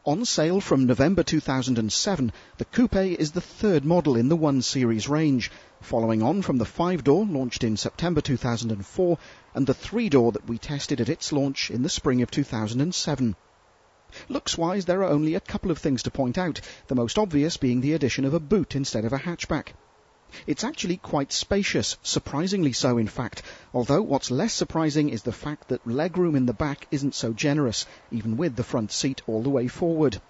On sale from November 2007, the Coupe is the third model in the 1 Series range, following on from the 5-door launched in September 2004 and the 3-door that we tested at its launch in the spring of 2007. Looks-wise, there are only a couple of things to point out, the most obvious being the addition of a boot instead of a hatchback. It's actually quite spacious, surprisingly so in fact, although what's less surprising is the fact that legroom in the back isn't so generous, even with the front seat all the way forward.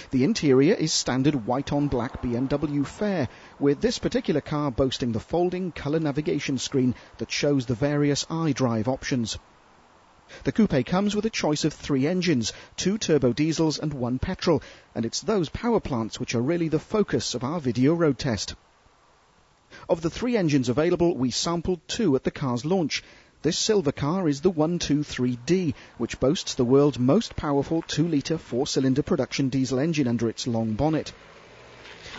The interior is standard white-on-black BMW fare, with this particular car boasting the folding colour navigation screen that shows the various iDrive options. The Coupe comes with a choice of 3 engines, 2 turbo diesels and 1 petrol, and it's those power plants which are really the focus of our video road test. Of the 3 engines available, we sampled 2 at the car's launch. This silver car is the 123D, which boasts the world's most powerful 2-litre 4-cylinder production diesel engine under its long bonnet.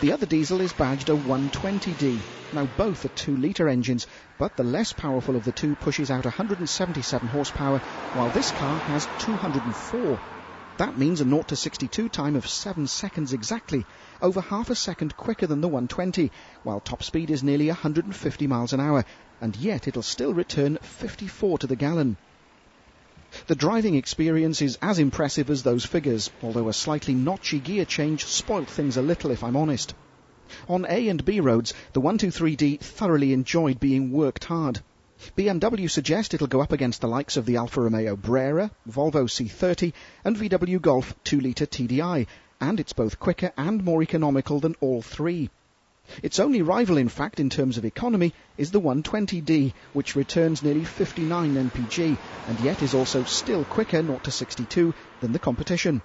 The other diesel is badged a 120D. Now both are 2-litre engines, but the less powerful of the two pushes out 177 horsepower, while this car has 204. That means a 0 to 62 time of 7 seconds exactly, over half a second quicker than the 120, while top speed is nearly 150 miles an hour, and yet it'll still return 54 to the gallon. The driving experience is as impressive as those figures, although a slightly notchy gear change spoilt things a little if I'm honest. On A and B roads, the 123D thoroughly enjoyed being worked hard. BMW suggest it'll go up against the likes of the Alfa Romeo Brera, Volvo C30 and VW Golf 2-litre TDI, and it's both quicker and more economical than all 3. Its only rival, in fact, in terms of economy, is the 120D, which returns nearly 59 mpg, and yet is also still quicker 0 to 62 than the competition.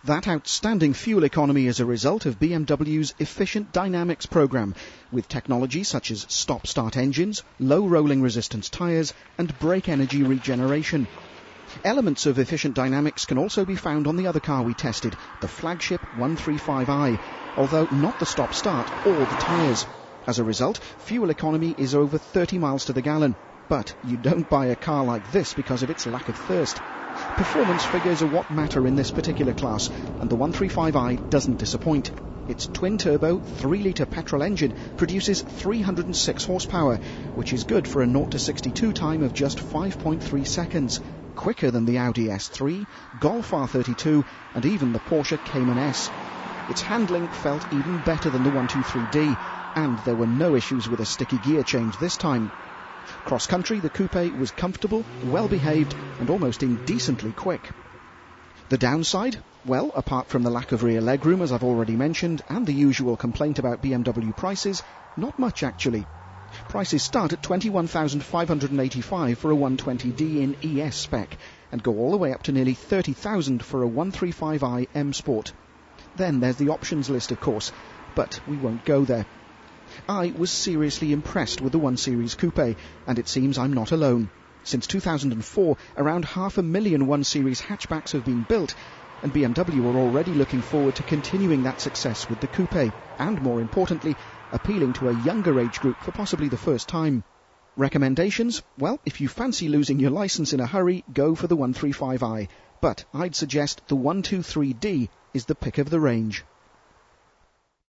That outstanding fuel economy is a result of BMW's Efficient Dynamics program, with technology such as stop-start engines, low rolling resistance tyres and brake energy regeneration. Elements of Efficient Dynamics can also be found on the other car we tested, the flagship 135i, although not the stop-start or the tyres. As a result, fuel economy is over 30 miles to the gallon, but you don't buy a car like this because of its lack of thirst. Performance figures are what matter in this particular class, and the 135i doesn't disappoint. Its twin-turbo 3-litre petrol engine produces 306 horsepower, which is good for a 0 to 62 time of just 5.3 seconds, quicker than the Audi S3, Golf R32 and even the Porsche Cayman S. Its handling felt even better than the 123D, and there were no issues with a sticky gear change this time. Cross-country, the Coupe was comfortable, well-behaved and almost indecently quick. The downside? Well, apart from the lack of rear legroom, as I've already mentioned, and the usual complaint about BMW prices, not much actually. Prices start at $21,585 for a 120D in ES spec, and go all the way up to nearly $30,000 for a 135i M Sport. Then there's the options list, of course, but we won't go there. I was seriously impressed with the 1 Series Coupe, and it seems I'm not alone. Since 2004, around 500,000 1 Series hatchbacks have been built, and BMW are already looking forward to continuing that success with the Coupe, and more importantly, appealing to a younger age group for possibly the first time. Recommendations? Well, if you fancy losing your license in a hurry, go for the 135i, but I'd suggest the 123D is the pick of the range.